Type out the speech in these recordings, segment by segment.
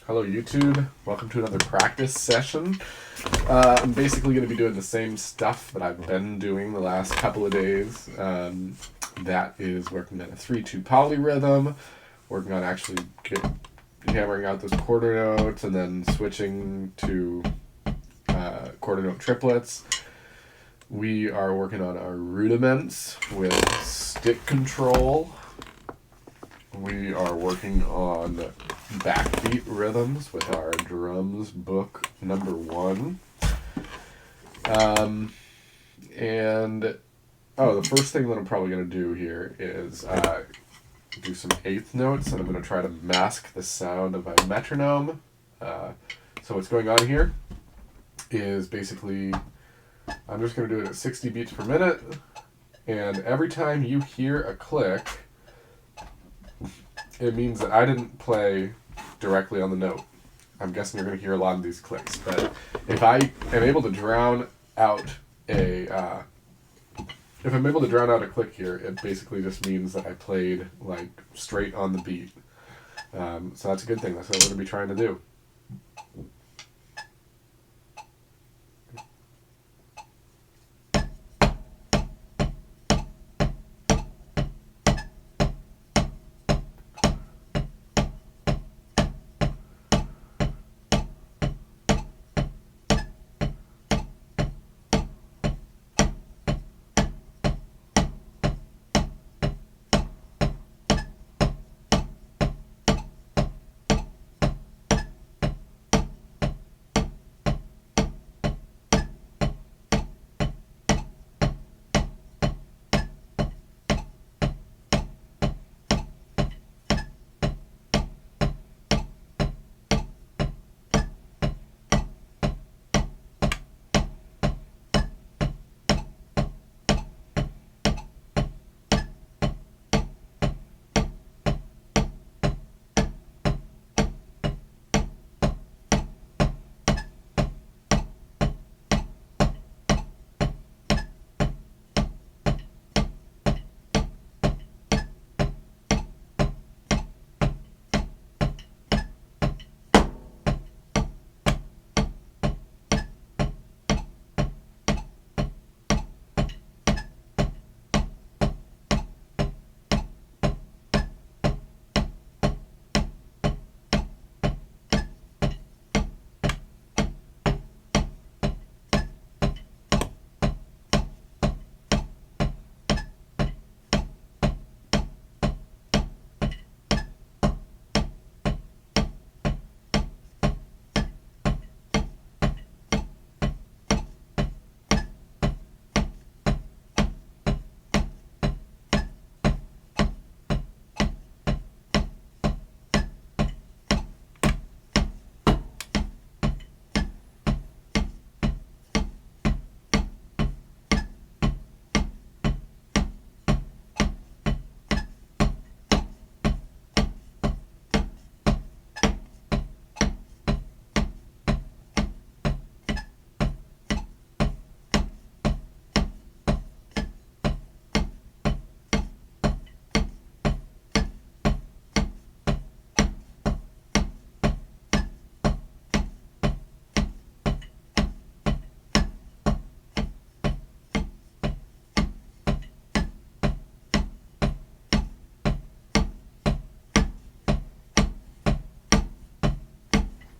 Hello YouTube, welcome to another practice session. I'm basically going to be doing the same stuff that I've been doing the last couple of days. That is working on a 3-2 polyrhythm, working on actually hammering out those quarter notes, and then switching to quarter note triplets. We are working on our rudiments with stick control. We are working on backbeat rhythms with our drums book number 1. The first thing that I'm probably going to do here is do some eighth notes, and I'm going to try to mask the sound of a metronome. So what's going on here is basically I'm just going to do it at 60 beats per minute, and every time you hear a click, it means that I didn't play directly on the note. I'm guessing you're going to hear a lot of these clicks, but if I am able to drown out a click here, it basically just means that I played like straight on the beat. So that's a good thing. That's what I'm going to be trying to do.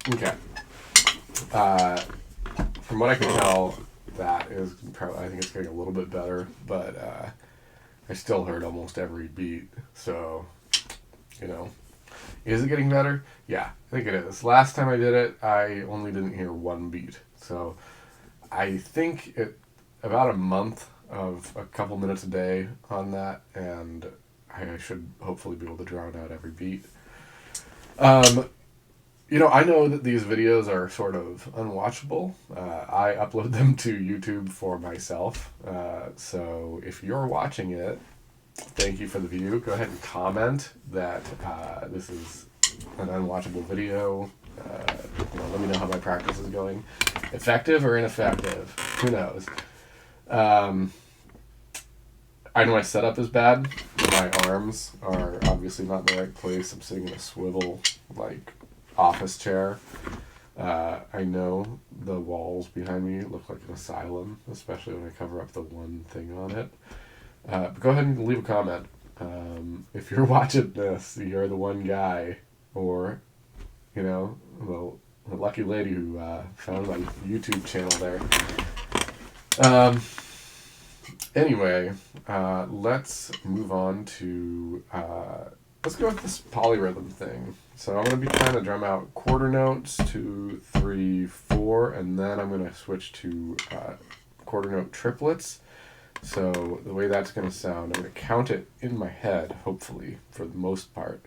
Okay. From what I can tell, that is probably, I think it's getting a little bit better, but I still heard almost every beat. So, is it getting better? Yeah, I think it is. Last time I did it, I only didn't hear one beat. So, I think about a month of a couple minutes a day on that, and I should hopefully be able to drown out every beat. I know that these videos are sort of unwatchable. I upload them to YouTube for myself. So if you're watching it, thank you for the view. Go ahead and comment that this is an unwatchable video. Let me know how my practice is going. Effective or ineffective? Who knows? I know my setup is bad. My arms are obviously not in the right place. I'm sitting in a swivel, like office chair. I know the walls behind me look like an asylum, especially when I cover up the one thing on it. But go ahead and leave a comment. If you're watching this, you're the one guy, or, you know, the lucky lady who found my YouTube channel there. Anyway, let's move on to, let's go with this polyrhythm thing. So I'm going to be trying to drum out quarter notes, 2, 3, 4, and then I'm going to switch to quarter note triplets. So the way that's going to sound, I'm going to count it in my head, hopefully, for the most part,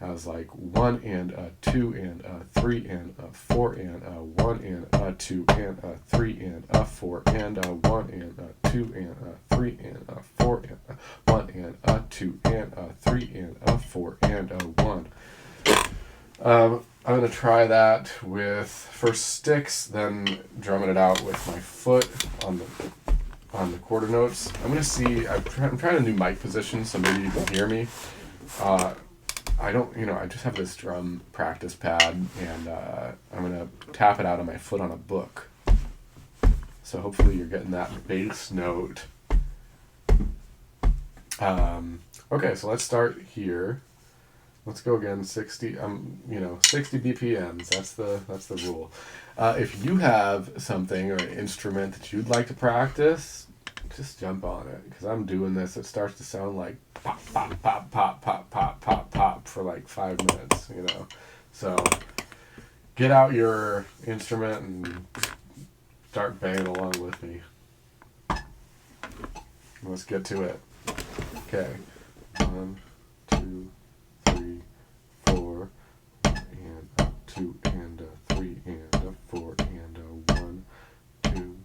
as like 1 and a 2 and a 3 and a 4 and a 1 and a 2 and a 3 and a 4 and a 1 and a 2 and a 3 and a 4 and a 1 and a 2 and a 3 and a 4 and a 1. I'm going to try that with first sticks, then drumming it out with my foot on the quarter notes. I'm going to see, I'm trying a new mic position, so maybe you can hear me. I don't, I just have this drum practice pad, and I'm going to tap it out on my foot on a book. So hopefully you're getting that bass note. Okay, so let's start here. Let's go again, 60 BPMs. That's the rule. If you have something or an instrument that you'd like to practice, just jump on it, because I'm doing this. It starts to sound like pop, pop, pop, pop, pop, pop, pop, pop for like 5 minutes, So get out your instrument and start banging along with me. Let's get to it. Okay. 1, 2, 3, 4, and a 2 and a 3 and a 4 and a 1, 2.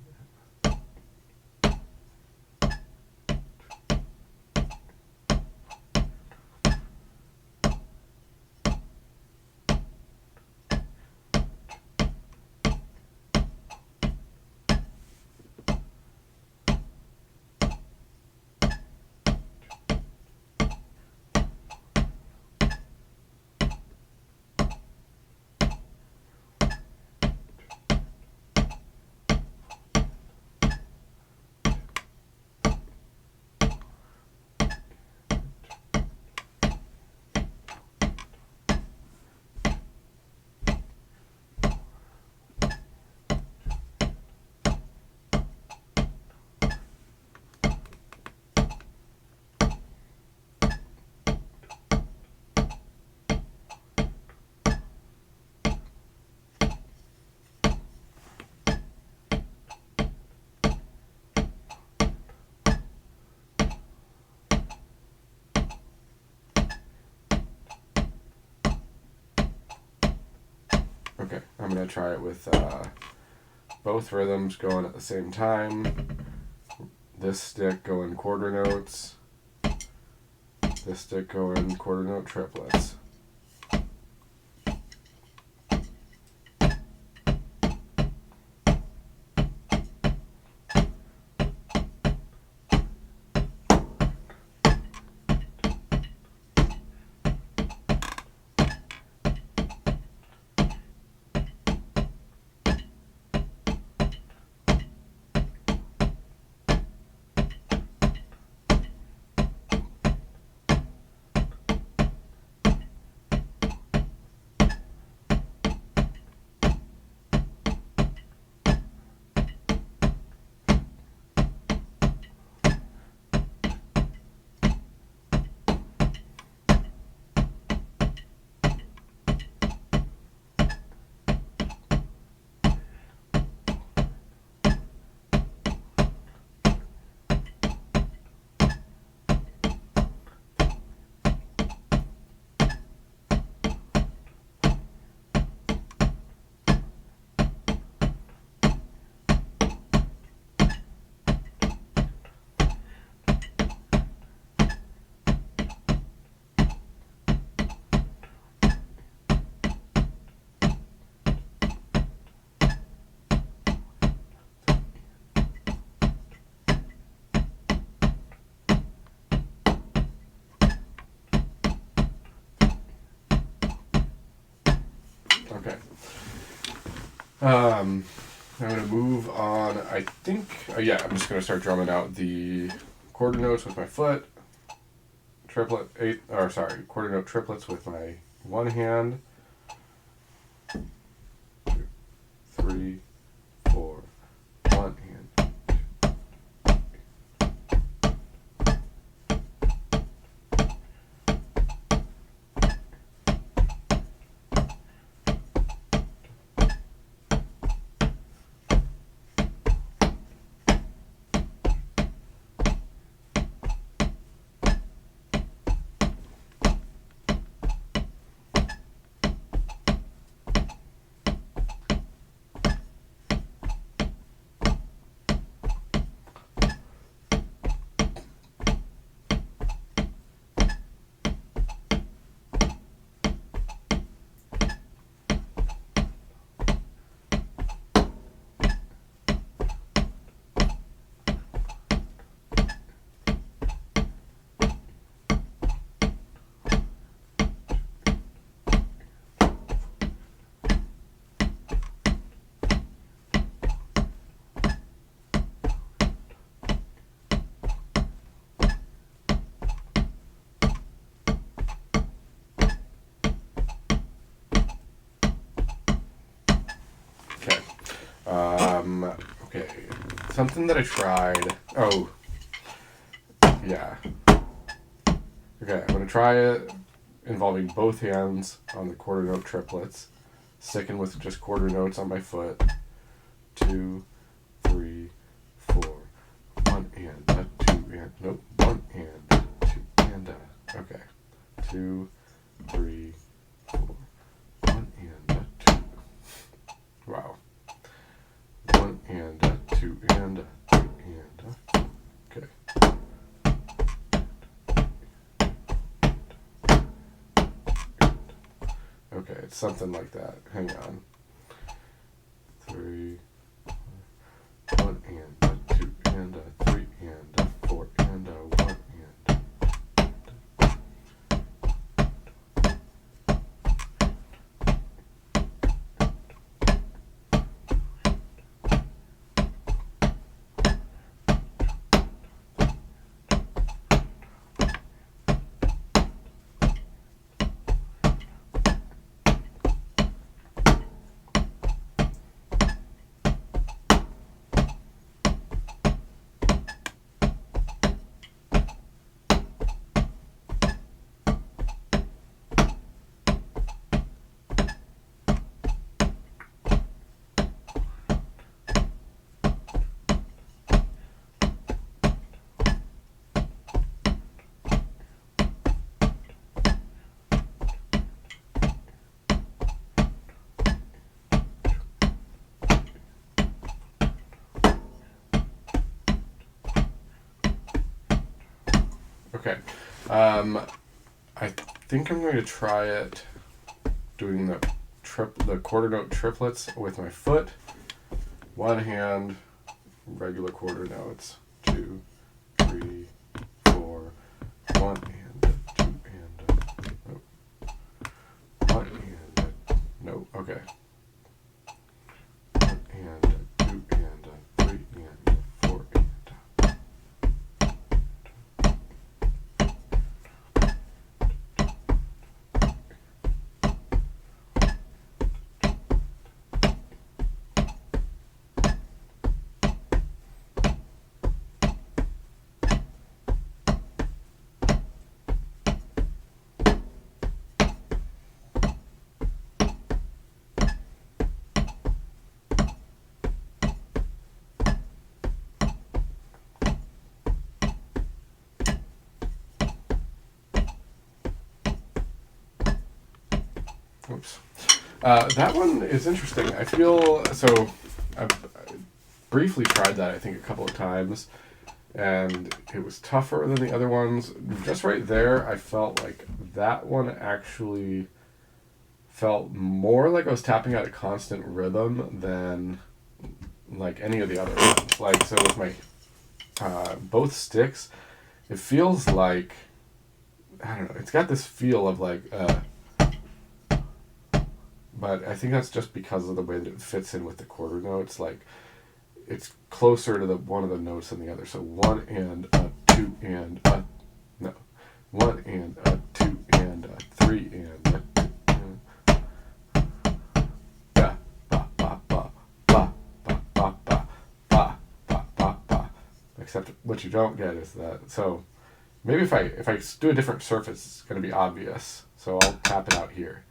Okay, I'm going to try it with both rhythms going at the same time. This stick going quarter notes. This stick going quarter note triplets. Okay. I'm going to move on. I think, I'm just going to start drumming out the quarter notes with my foot. Quarter note triplets with my one hand. 2, 3, 4, 1 hand. Okay. Something that I tried. Oh, yeah. Okay, I'm going to try it involving both hands on the quarter note triplets. Sticking with just quarter notes on my foot. 2, 3, 4. 1 and 2 and. Nope. 1 and 2 and. Okay. 2, 3, 4. 1 and 2. Wow. 1 and 2 and 3 and. Okay. Okay, it's something like that. Hang on. 3, 1 and 2 and 3 and 4 and 1 and. Okay. I think I'm going to try it doing the quarter note triplets with my foot. One hand, regular quarter notes. 2, 3, 4. 1 and 2 and. Nope. 1 and. No. Okay. 1 and 2 and 3 and 4 and. Oops. That one is interesting. I feel so. I briefly tried that, I think, a couple of times, and it was tougher than the other ones. Just right there, I felt like that one actually felt more like I was tapping out a constant rhythm than like any of the other ones. Like, so with my both sticks, it feels like, I don't know, it's got this feel of like but I think that's just because of the way that it fits in with the quarter notes. Like, it's closer to the one of the notes than the other. So 1 and a 2 and a, no, 1 and a 2 and a 3 and a, ba ba ba ba ba ba ba ba ba ba ba ba. Except what you don't get is that. So maybe if I do a different surface, it's going to be obvious. So I'll tap it out here.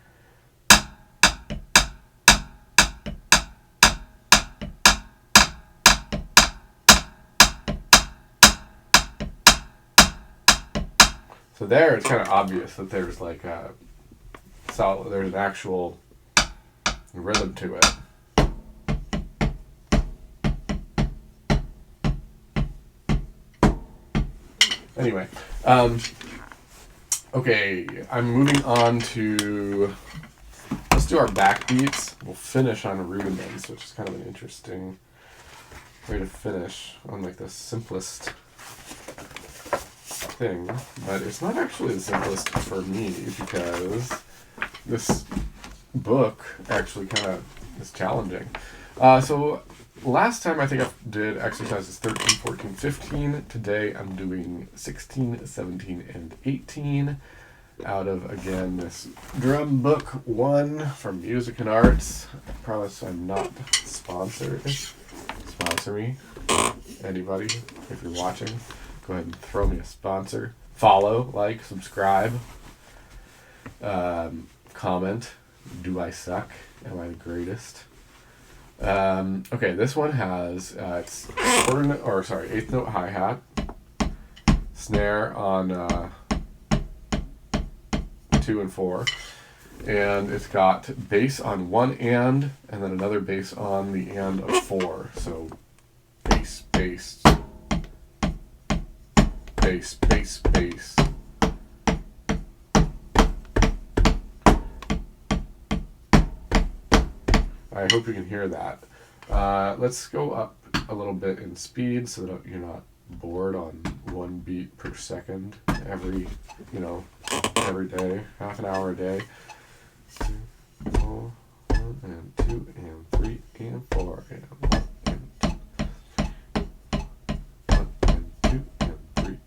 So there, it's kind of obvious that there's like a solid, there's an actual rhythm to it. Anyway, okay, I'm moving on to, let's do our backbeats. We'll finish on Rudiments, which is kind of an interesting way to finish on like the simplest thing, but it's not actually the simplest for me because this book actually kind of is challenging. So last time I think I did exercises 13, 14, 15. Today I'm doing 16, 17, and 18 out of, again, this drum book 1 from Music and Arts. I promise I'm not sponsored. Sponsor me. Anybody, if you're watching, go ahead and throw me a sponsor. Follow, like, subscribe, comment. Do I suck? Am I the greatest? Okay, this one has it's eighth note hi-hat, snare on 2 and 4, and it's got bass on 1 and then another bass on the and of 4. So bass, bass, bass, bass, bass. I hope you can hear that. Let's go up a little bit in speed so that you're not bored on 1 beat per second every day, half an hour a day. 2, 4, 1 and 2 and 3 and 4 and 1 and 2 and 3.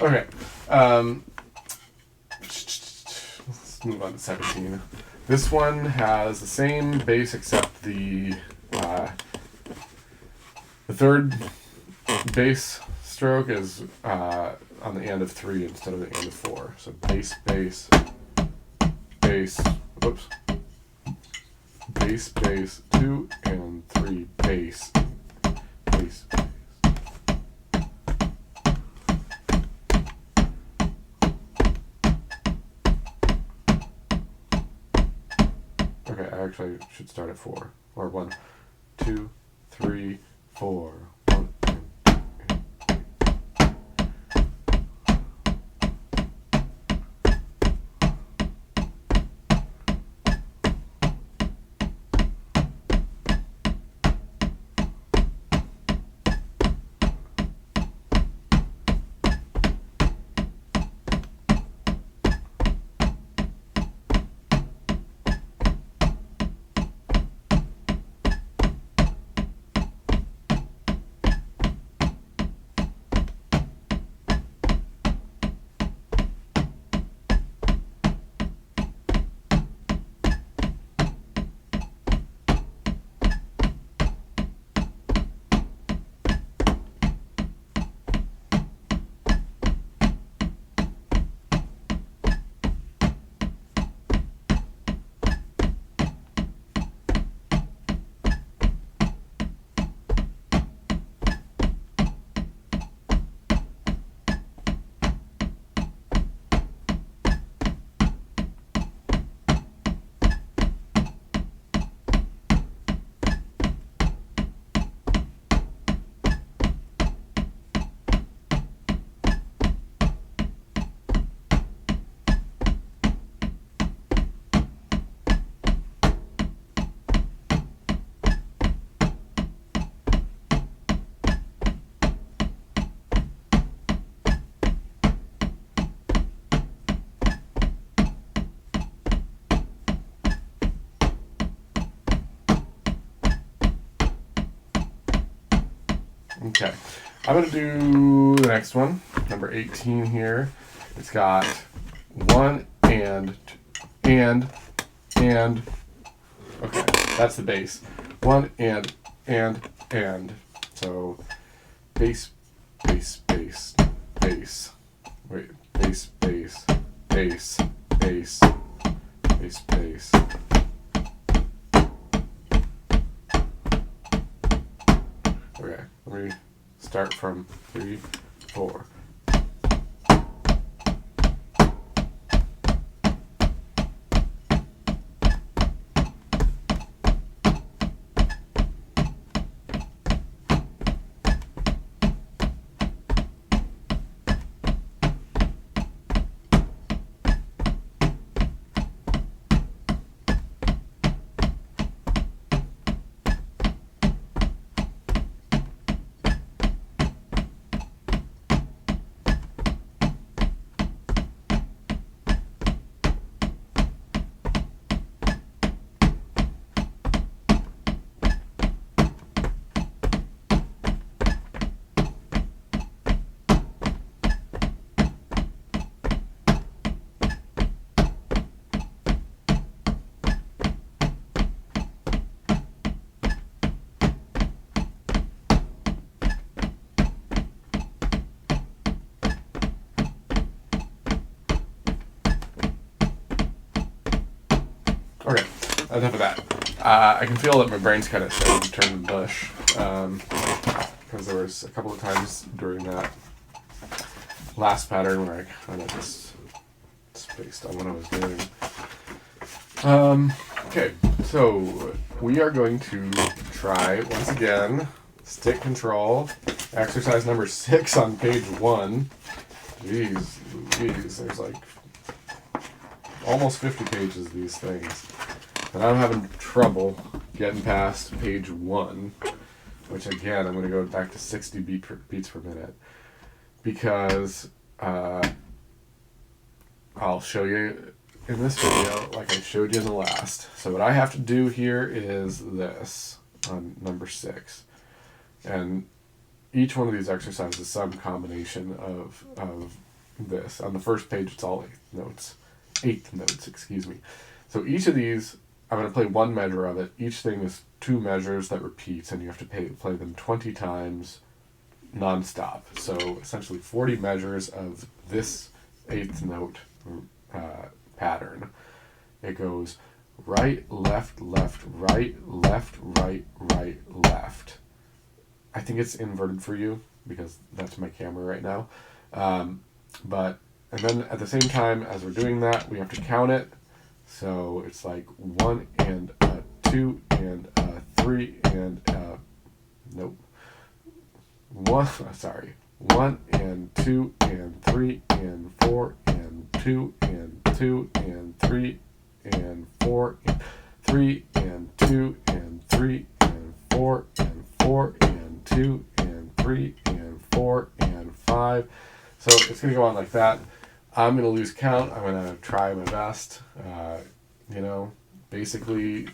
Okay, let's move on to 17. This one has the same bass except the third bass stroke is on the end of 3 instead of the end of 4. So bass, bass, bass, whoops, bass, bass, 2 and 3, bass, bass. Okay, I actually should start at 4. Or 1, 2, 3, 4. 1 and 2 and 3. Okay. I'm going to do the next one, number 18 here. It's got one and. Okay, that's the bass. One and. So, bass. Wait, bass. Okay, let me start from 3, 4. Okay, enough of that. I can feel that my brain's kind of starting to turn to mush, because there was a couple of times during that last pattern where I kind of just spaced on what I was doing. Okay, so we are going to try, once again, stick control, exercise number 6 on page 1. Jeez, there's like almost 50 pages of these things. And I'm having trouble getting past page 1, which again, I'm going to go back to 60 beats per minute, because I'll show you in this video like I showed you in the last. So what I have to do here is this on number 6. And each one of these exercises is some combination of this. On the first page, it's all eighth notes, excuse me. So each of these, I'm going to play one measure of it. Each thing is 2 measures that repeats, and you have to play them 20 times non-stop. So essentially 40 measures of this 8th note pattern. It goes right, left, left, right, left, right, right, left. I think it's inverted for you because that's my camera right now. And then at the same time as we're doing that, we have to count it. So it's like 1 and 2 and 3 and nope. 1 and 2 and 3 and 4 and 2 and 2 and 3 and 4 and 3 and 2 and 3 and 4 and 4 and 2 and 3 and 4 and 5. So it's going to go on like that. I'm going to lose count. I'm going to try my best. Basically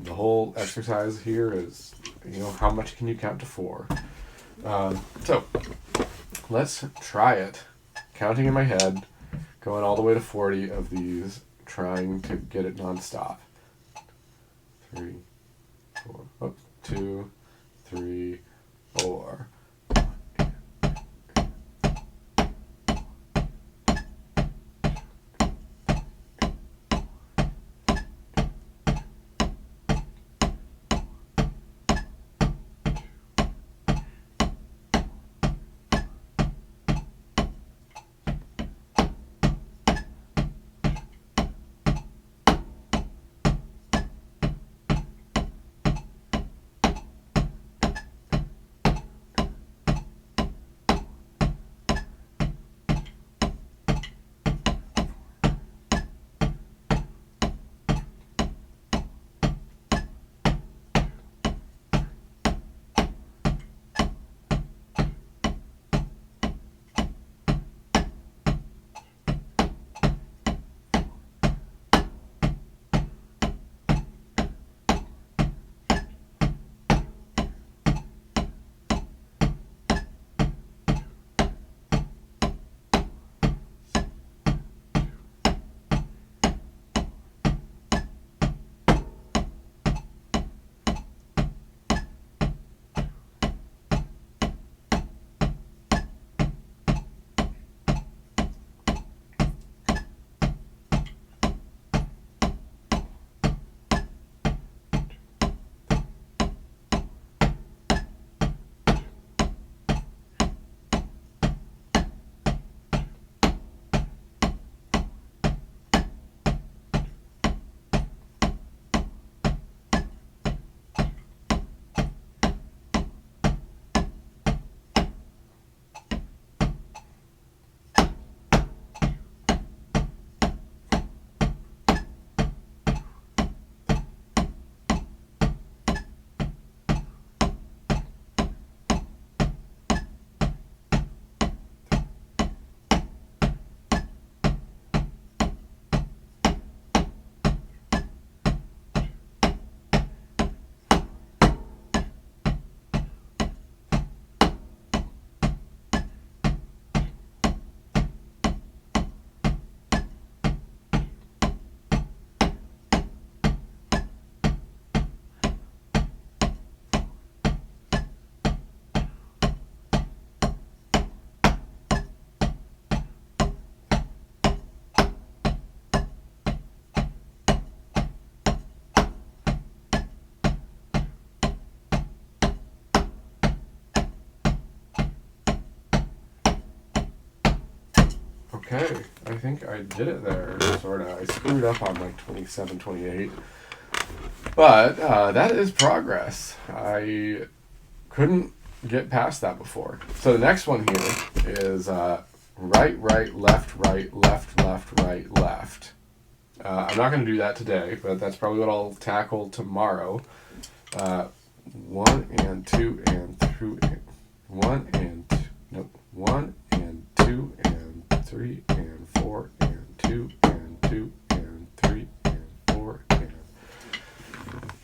the whole exercise here is, how much can you count to 4? So let's try it. Counting in my head, going all the way to 40 of these, trying to get it nonstop. 3, 4, 2, 3, 4. Okay, I think I did it there, sort of. I screwed up on like 27, 28. But that is progress. I couldn't get past that before. So the next one here is right, right, left, right, left, left, right, left. I'm not going to do that today, but that's probably what I'll tackle tomorrow. 1 and 2 and 3, 1 and 2 and 3 and 4 and 2 and 2 and 3 and 4 and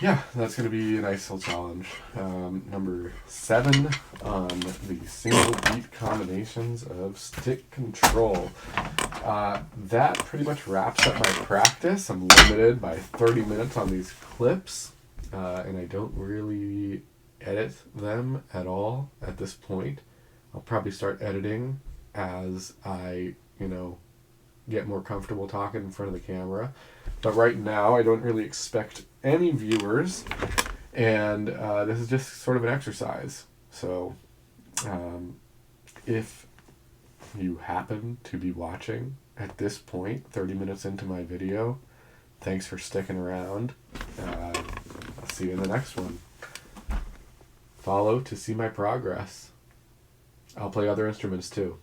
yeah, that's going to be a nice little challenge. Number 7 on the single beat combinations of stick control. That pretty much wraps up my practice. I'm limited by 30 minutes on these clips, and I don't really edit them at all at this point. I'll probably start editing as I, get more comfortable talking in front of the camera. But right now, I don't really expect any viewers, and this is just sort of an exercise. So, if you happen to be watching at this point, 30 minutes into my video, thanks for sticking around. I'll see you in the next one. Follow to see my progress. I'll play other instruments too.